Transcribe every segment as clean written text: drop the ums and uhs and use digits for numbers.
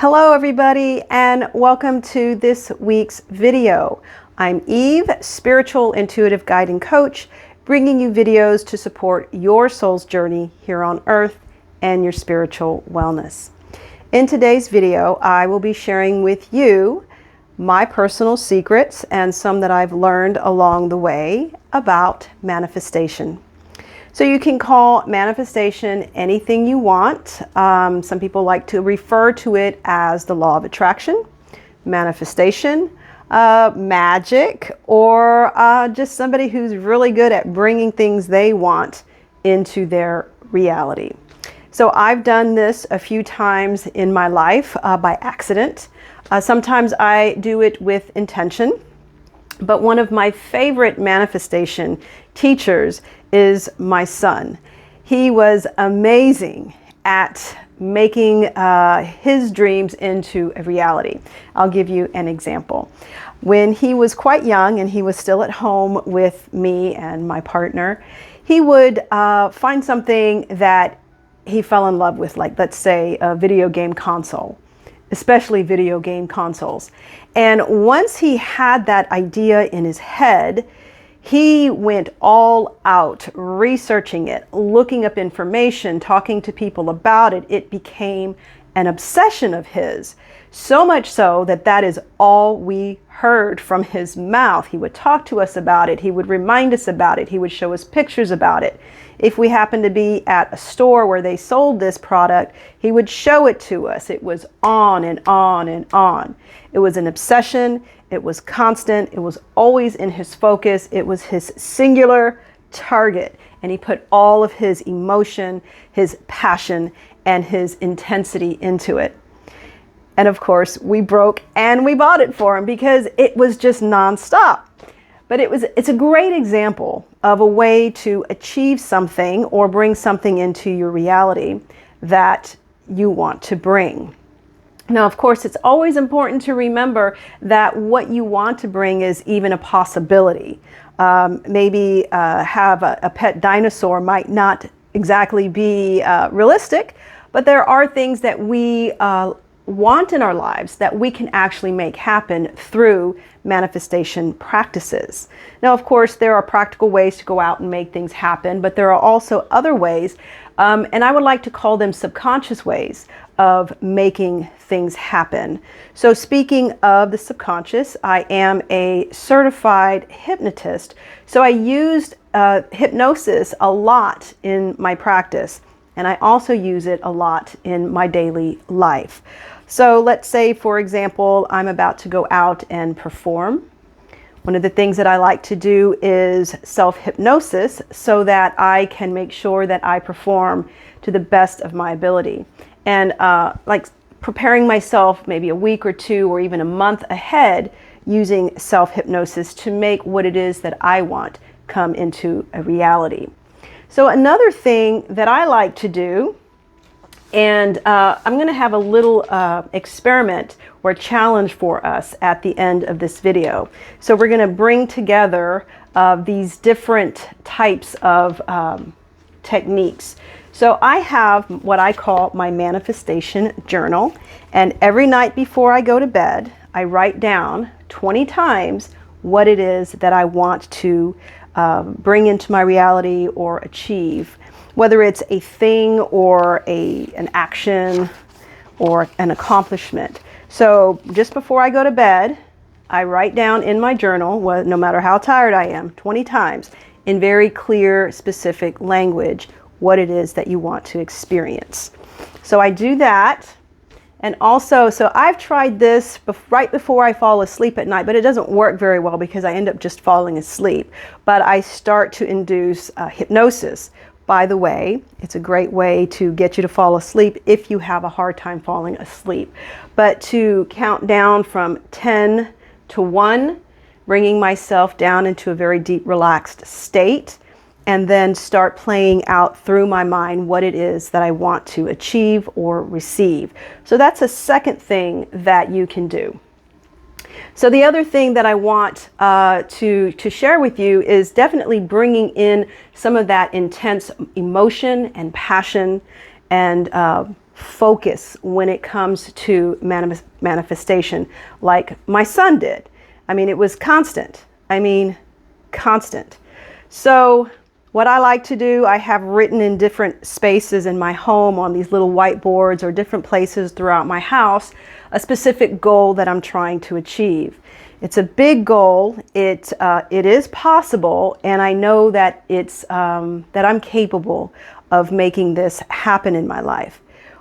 Hello everybody, and welcome to this week's video. I'm Eve, spiritual intuitive guide and coach, bringing you videos to support your soul's journey here on earth and your spiritual wellness. In today's video, I will be sharing with you my personal secrets and some that I've learned along the way about manifestation. So you can call manifestation anything you want. Some people like to refer to it as the law of attraction, manifestation, magic, or just somebody who's really good at bringing things they want into their reality. So I've done this a few times in my life by accident. Sometimes I do it with intention. But one of my favorite manifestation teachers is my son. He was amazing at making his dreams into a reality. I'll give you an example. When he was quite young and he was still at home with me and my partner, he would find something that he fell in love with, like let's say a video game console. Especially video game consoles. And once he had that idea in his head, he went all out researching it, looking up information, talking to people about it. It became an obsession of his, so much so that that is all we heard from his mouth. He would talk to us about it. He would remind us about it. He would show us pictures about it. If we happened to be at a store where they sold this product, he would show it to us. It was on and on and on. It was an obsession. It was constant. It was always in his focus. It was his singular target. And he put all of his emotion, his passion, and his intensity into it. And of course, we broke and we bought it for him because it was just nonstop. But it's a great example of a way to achieve something or bring something into your reality that you want to bring. Now, of course, it's always important to remember that what you want to bring is even a possibility. Maybe have a pet dinosaur might not exactly be realistic, but there are things that we want in our lives that we can actually make happen through manifestation practices. Now, of course, there are practical ways to go out and make things happen, but there are also other ways, and I would like to call them subconscious ways of making things happen. So speaking of the subconscious, I am a certified hypnotist, so I used hypnosis a lot in my practice, and I also use it a lot in my daily life. So let's say, for example, I'm about to go out and perform. One of the things that I like to do is self-hypnosis so that I can make sure that I perform to the best of my ability. And like preparing myself maybe a week or two or even a month ahead using self-hypnosis to make what it is that I want come into a reality. So another thing that I like to do, and I'm going to have a little experiment or challenge for us at the end of this video. So we're going to bring together these different types of techniques. So I have what I call my manifestation journal, and every night before I go to bed, I write down 20 times what it is that I want to bring into my reality or achieve. Whether it's a thing or an action or an accomplishment. So just before I go to bed, I write down in my journal, no matter how tired I am, 20 times in very clear, specific language, what it is that you want to experience. So I do that. And also, so I've tried this right before I fall asleep at night, but it doesn't work very well because I end up just falling asleep. But I start to induce hypnosis. By the way, it's a great way to get you to fall asleep if you have a hard time falling asleep. But to count down from 10 to 1, bringing myself down into a very deep, relaxed state, and then start playing out through my mind what it is that I want to achieve or receive. So that's a second thing that you can do. So the other thing that I want to share with you is definitely bringing in some of that intense emotion and passion and focus when it comes to manifestation like my son did. I mean, it was constant. Constant. So what I like to do, I have written in different spaces in my home on these little whiteboards or different places throughout my house, a specific goal that I'm trying to achieve. It's a big goal. It is possible, and I know that that I'm capable of making this happen in my life.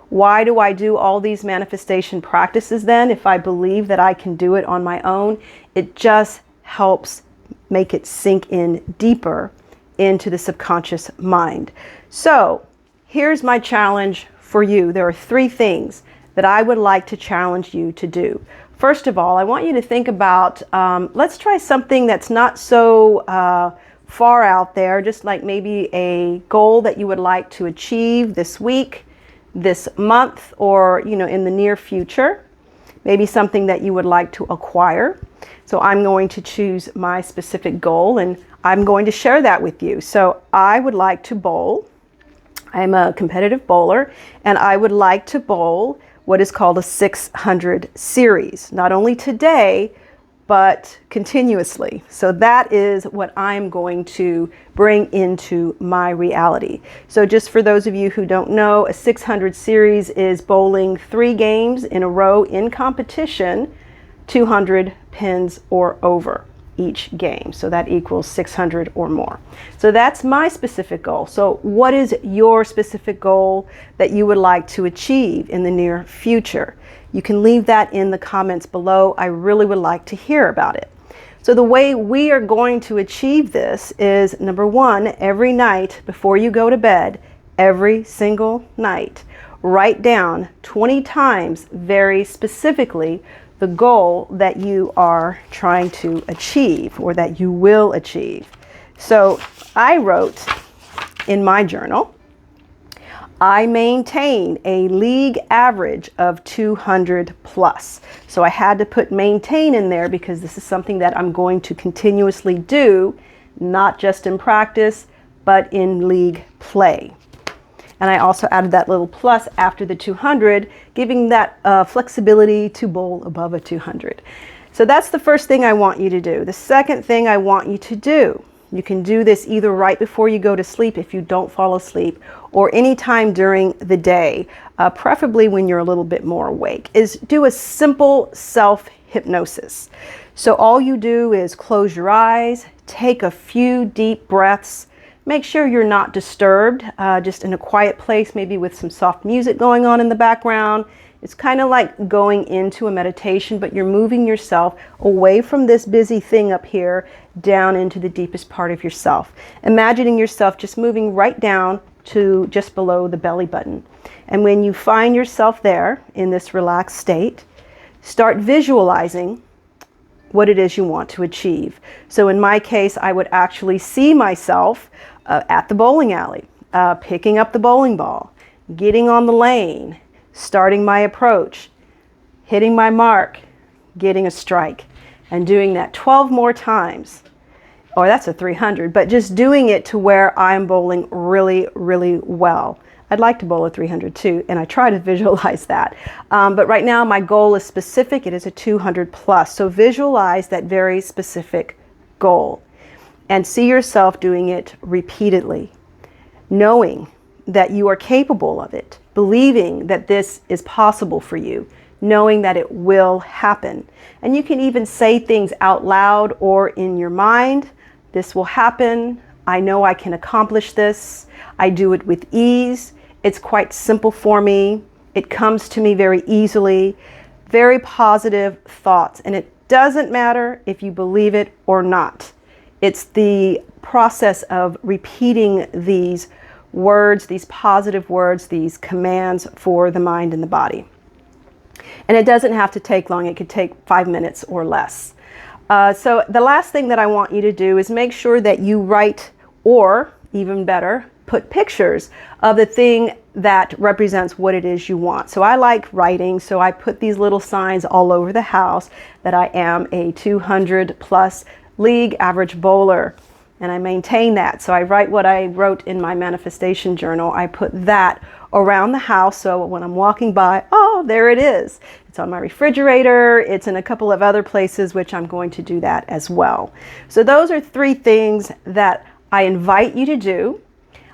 Why do I do all these manifestation practices then? If I believe that I can do it on my own, it just helps make it sink in deeper into the subconscious mind. So here's my challenge for you. There are 3 things that I would like to challenge you to do. First of all, I want you to think about, let's try something that's not so far out there, just like maybe a goal that you would like to achieve this week, this month, or in the near future. Maybe something that you would like to acquire. So I'm going to choose my specific goal and I'm going to share that with you. So I would like to bowl. I'm a competitive bowler, and I would like to bowl what is called a 600 series, not only today, but continuously. So that is what I'm going to bring into my reality. So just for those of you who don't know, a 600 series is bowling 3 games in a row in competition, 200 pins or over each game. So that equals 600 or more. So that's my specific goal. So what is your specific goal that you would like to achieve in the near future? You can leave that in the comments below. I really would like to hear about it. So the way we are going to achieve this is, number 1, every night before you go to bed, every single night, write down 20 times very specifically the goal that you are trying to achieve or that you will achieve. So I wrote in my journal, I maintain a league average of 200 plus. So I had to put maintain in there because this is something that I'm going to continuously do, not just in practice, but in league play. And I also added that little plus after the 200, giving that flexibility to bowl above a 200. So that's the first thing I want you to do. The second thing I want you to do, you can do this either right before you go to sleep if you don't fall asleep, or anytime during the day, preferably when you're a little bit more awake, is do a simple self-hypnosis. So all you do is close your eyes, take a few deep breaths. Make sure you're not disturbed, just in a quiet place, maybe with some soft music going on in the background. It's kind of like going into a meditation, but you're moving yourself away from this busy thing up here down into the deepest part of yourself. Imagining yourself just moving right down to just below the belly button. And when you find yourself there in this relaxed state, start visualizing what it is you want to achieve. So in my case, I would actually see myself at the bowling alley, picking up the bowling ball, getting on the lane, starting my approach, hitting my mark, getting a strike, and doing that 12 more times. Or that's a 300, but just doing it to where I'm bowling really, really well. I'd like to bowl a 300 too, and I try to visualize that. But right now my goal is specific. It is a 200 plus. So visualize that very specific goal and see yourself doing it repeatedly, knowing that you are capable of it, believing that this is possible for you, knowing that it will happen. And you can even say things out loud or in your mind. This will happen. I know I can accomplish this. I do it with ease. It's quite simple for me. It comes to me very easily. Very positive thoughts. And it doesn't matter if you believe it or not. It's the process of repeating these words, these positive words, these commands for the mind and the body. And it doesn't have to take long. It could take 5 minutes or less. So the last thing that I want you to do is make sure that you write, or even better, put pictures of the thing that represents what it is you want. So I like writing, so I put these little signs all over the house that I am a 200 plus league average bowler. and I maintain that. So I write what I wrote in my manifestation journal. I put that around the house, so when I'm walking by, oh, there it is. It's on my refrigerator. It's in a couple of other places, which I'm going to do that as well. So those are 3 things that I invite you to do.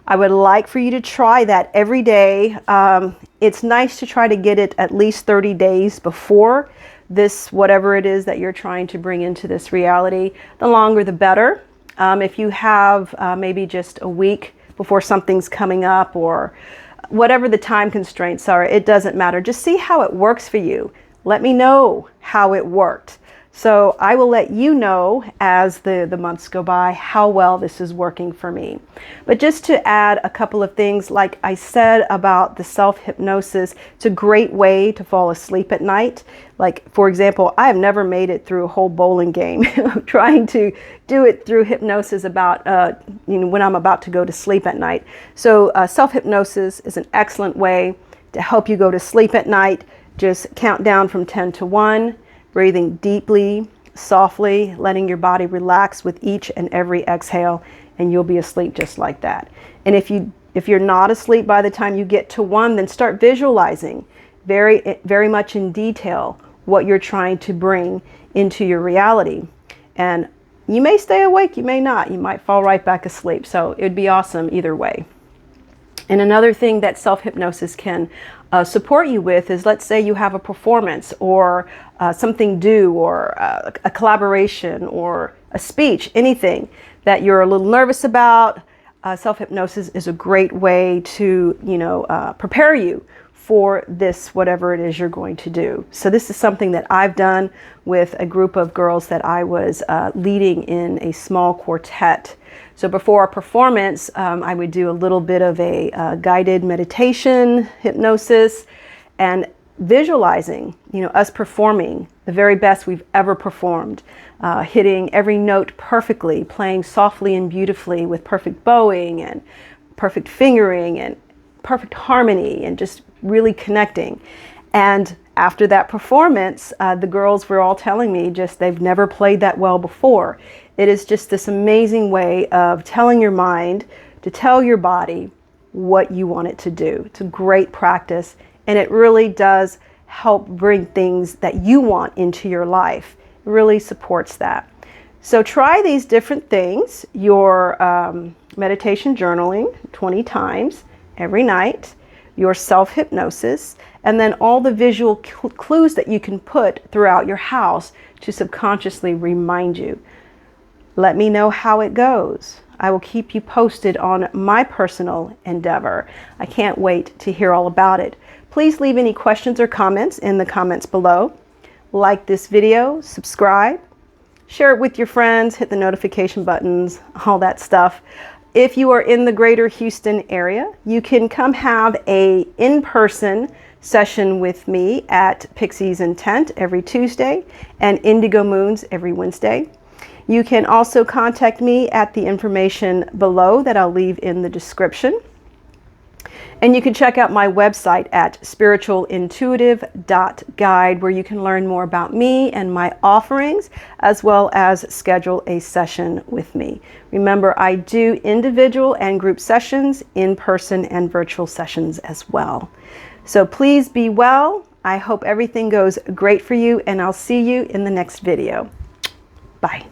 I would like for you to try that every day. It's nice to try to get it at least 30 days before this, whatever it is that you're trying to bring into this reality. The longer, the better. If you have maybe just a week before something's coming up, or whatever the time constraints are, it doesn't matter. Just see how it works for you. Let me know how it worked. So I will let you know as the months go by how well this is working for me. But just to add a couple of things, like I said about the self-hypnosis, it's a great way to fall asleep at night. Like, for example, I have never made it through a whole bowling game trying to do it through hypnosis about when I'm about to go to sleep at night. So self-hypnosis is an excellent way to help you go to sleep at night. Just count down from 10 to 1. Breathing deeply, softly, letting your body relax with each and every exhale, and you'll be asleep just like that. And if you're not asleep by the time you get to 1, then start visualizing very much in detail what you're trying to bring into your reality. And you may stay awake, you may not. You might fall right back asleep. So it would be awesome either way. And another thing that self-hypnosis can support you with is, let's say you have a performance or something due, or a collaboration or a speech, anything that you're a little nervous about. Self-hypnosis is a great way to, prepare you for this, whatever it is you're going to do. So this is something that I've done with a group of girls that I was leading in a small quartet. So before a performance, I would do a little bit of a guided meditation, hypnosis, and visualizing, us performing the very best we've ever performed, hitting every note perfectly, playing softly and beautifully with perfect bowing and perfect fingering and perfect harmony, and just really connecting. And after that performance, the girls were all telling me they've never played that well before. It is just this amazing way of telling your mind to tell your body what you want it to do. It's a great practice, and it really does help bring things that you want into your life. It really supports that. So try these different things. Your meditation journaling 20 times every night, your self-hypnosis, and then all the visual clues that you can put throughout your house to subconsciously remind you. Let me know how it goes. I will keep you posted on my personal endeavor. I can't wait to hear all about it. Please leave any questions or comments in the comments below. Like this video, subscribe, share it with your friends, hit the notification buttons, all that stuff. If you are in the greater Houston area, you can come have a in-person session with me at Pixie's Intent every Tuesday and Indigo Moons every Wednesday. You can also contact me at the information below that I'll leave in the description. And you can check out my website at spiritualintuitive.guide, where you can learn more about me and my offerings, as well as schedule a session with me. Remember, I do individual and group sessions, in-person and virtual sessions as well. So please be well. I hope everything goes great for you, and I'll see you in the next video. Bye.